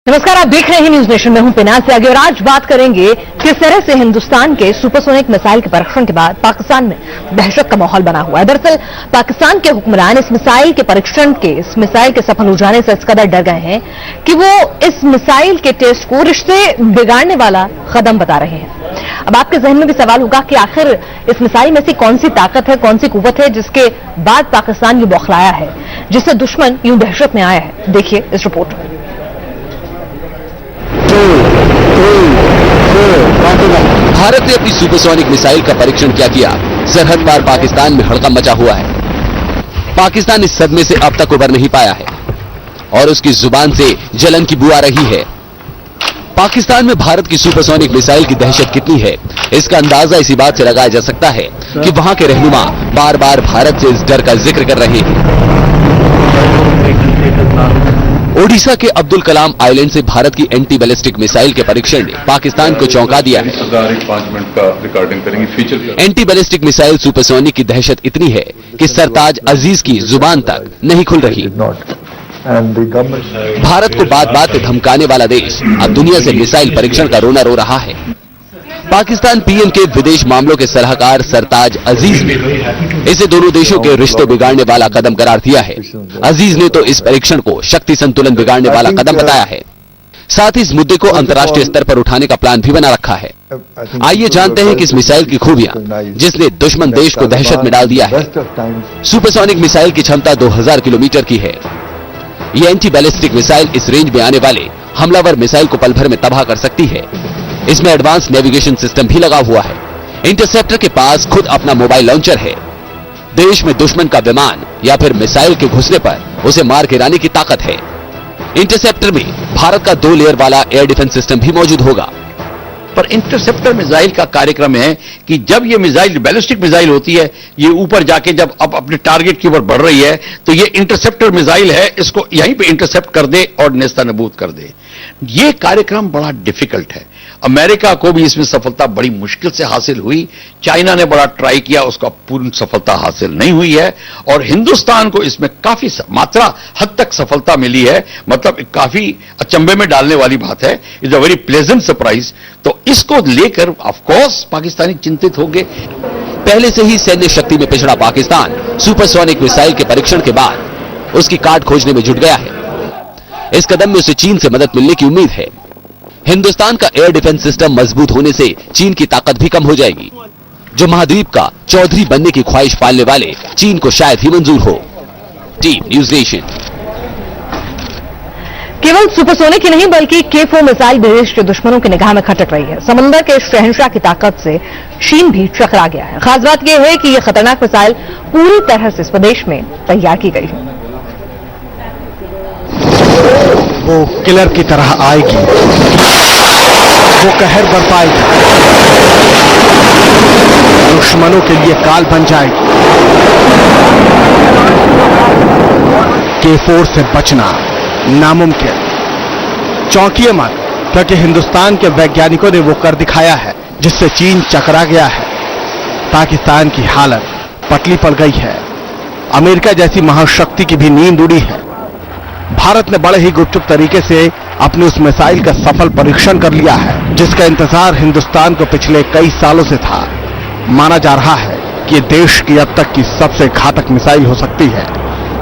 नमस्कार, आप देख रहे हैं न्यूज नेशन में हूं पिनाक से आगे और आज बात करेंगे किस तरह से हिंदुस्तान के सुपरसोनिक मिसाइल के परीक्षण के बाद पाकिस्तान में दहशत का माहौल बना हुआ है। दरअसल पाकिस्तान के हुक्मरान इस मिसाइल के परीक्षण के इस मिसाइल के सफल हो जाने से इस कदर डर गए हैं कि वो इस मिसाइल के टेस्ट को रिश्ते बिगाड़ने वाला कदम बता रहे हैं। अब आपके जहन में भी सवाल होगा कि आखिर इस मिसाइल में से कौन सी ताकत है, कौन सी कुव्वत है जिसके बाद पाकिस्तान यूं बौखलाया है, जिससे दुश्मन यूं दहशत में आया है। देखिए इस रिपोर्ट में। भारत ने अपनी सुपरसोनिक मिसाइल का परीक्षण क्या किया, सरहद पार पाकिस्तान में हड़कंप मचा हुआ है। पाकिस्तान इस सदमे से अब तक उबर नहीं पाया है और उसकी जुबान से जलन की बू आ रही है। पाकिस्तान में भारत की सुपरसोनिक मिसाइल की दहशत कितनी है, इसका अंदाजा इसी बात से लगाया जा सकता है कि वहां के रहनुमा बार बार भारत से इस डर का जिक्र कर रहे हैं। ओडिशा के अब्दुल कलाम आइलैंड से भारत की एंटी बैलिस्टिक मिसाइल के परीक्षण ने पाकिस्तान को चौंका दिया है। एंटी बैलिस्टिक मिसाइल सुपरसोनिक की दहशत इतनी है कि सरताज अजीज की जुबान तक नहीं खुल रही। भारत को बात बात पे धमकाने वाला देश अब दुनिया से मिसाइल परीक्षण का रोना रो रहा है। पाकिस्तान पीएम के विदेश मामलों के सलाहकार सरताज अजीज ने इसे दोनों देशों के रिश्ते बिगाड़ने वाला कदम करार दिया है। अजीज ने तो इस परीक्षण को शक्ति संतुलन बिगाड़ने वाला कदम बताया है। साथ ही इस मुद्दे को अंतर्राष्ट्रीय स्तर पर उठाने का प्लान भी बना रखा है। आइए जानते हैं कि इस मिसाइल की खूबियां जिसने दुश्मन देश को दहशत में डाल दिया है। सुपरसोनिक मिसाइल की क्षमता 2000 किलोमीटर की है। ये एंटी बैलिस्टिक मिसाइल इस रेंज में आने वाले हमलावर मिसाइल को पल भर में तबाह कर सकती है। इसमें एडवांस नेविगेशन सिस्टम भी लगा हुआ है। इंटरसेप्टर के पास खुद अपना मोबाइल लॉन्चर है। देश में दुश्मन का विमान या फिर मिसाइल के घुसने पर उसे मार गिराने की ताकत है। इंटरसेप्टर में भारत का 2 लेयर वाला एयर डिफेंस सिस्टम भी मौजूद होगा। पर इंटरसेप्टर मिसाइल का कार्यक्रम है कि जब ये मिसाइल बैलिस्टिक मिसाइल होती है, ये ऊपर जाके जब अब अपने टारगेट की ओर बढ़ रही है तो ये इंटरसेप्टर मिसाइल है, इसको यहीं पे इंटरसेप्ट कर दे और नेस्तनाबूद कर दे। ये कार्यक्रम बड़ा डिफिकल्ट है। अमेरिका को भी इसमें सफलता बड़ी मुश्किल से हासिल हुई। चाइना ने बड़ा ट्राई किया, उसका पूर्ण सफलता हासिल नहीं हुई है। और हिंदुस्तान को इसमें काफी मात्रा हद तक सफलता मिली है। मतलब काफी अचंभे में डालने वाली बात है। It's a very pleasant surprise. तो इसको लेकर ऑफ कोर्स पाकिस्तानी चिंतित होंगे। पहले से ही सैन्य शक्ति में पिछड़ा पाकिस्तान सुपरसोनिक मिसाइल के परीक्षण के बाद उसकी काट खोजने में जुट गया है। इस कदम में उसे चीन से मदद मिलने की उम्मीद है। हिंदुस्तान का एयर डिफेंस सिस्टम मजबूत होने से चीन की ताकत भी कम हो जाएगी, जो महाद्वीप का चौधरी बनने की ख्वाहिश पालने वाले चीन को शायद ही मंजूर हो। Team news nation. केवल सुपरसोनिक ही नहीं बल्कि K4 मिसाइल भी देश के दुश्मनों की निगाह में खटक रही है। समंदर के शहंशाह की ताकत से चीन भी चकरा गया है। खास बात यह है कि यह खतरनाक मिसाइल पूरी तरह से इस प्रदेश में तैयार की गई है। वो किलर की तरह आएगी, वो कहर बरपाएगी, दुश्मनों के लिए काल बन जाएगी। K4 से बचना नामुमकिन। चौंकिए मत, क्योंकि हिंदुस्तान के वैज्ञानिकों ने वो कर दिखाया है जिससे चीन चकरा गया है। पाकिस्तान की हालत पतली पड़ गई है। अमेरिका जैसी महाशक्ति की भी नींद उड़ी है। भारत ने बड़े ही गुपचुप तरीके से अपने उस मिसाइल का सफल परीक्षण कर लिया है, जिसका इंतजार हिंदुस्तान को पिछले कई सालों से था। माना जा रहा है कि ये देश की अब तक की सबसे घातक मिसाइल हो सकती है,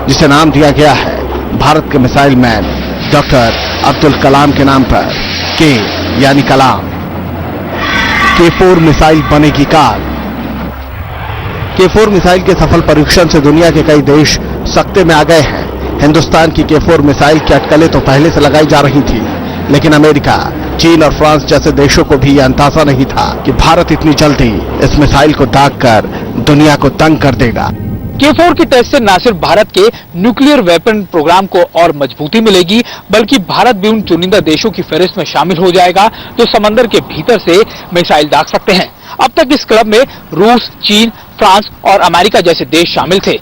जिसे नाम दिया गया है भारत के missile man doctor Abdul Kalam के नाम पर। के यानी कलाम। K4 मिसाइल बनेगी काल। K4 मिसाइल के सफल परीक्षण से दुनिया के कई देश सख्ते में आ गए हैं। हिंदुस्तान की K4 मिसाइल की अटकलें तो पहले से लगाई जा रही थी, लेकिन अमेरिका, चीन और फ्रांस जैसे देशों को भी यह अंदाजा नहीं था कि भारत इतनी जल्दी इस मिसाइल को दागकर दुनिया को तंग कर देगा। K4 की टेस्ट से न सिर्फ भारत के न्यूक्लियर वेपन प्रोग्राम को और मजबूती मिलेगी, बल्कि भारत भी उन चुनिंदा देशों की फहरिस्त में शामिल हो जाएगा जो समंदर के भीतर से मिसाइल दाग सकते हैं। अब तक इस क्लब में रूस, चीन, फ्रांस और अमेरिका जैसे देश शामिल थे।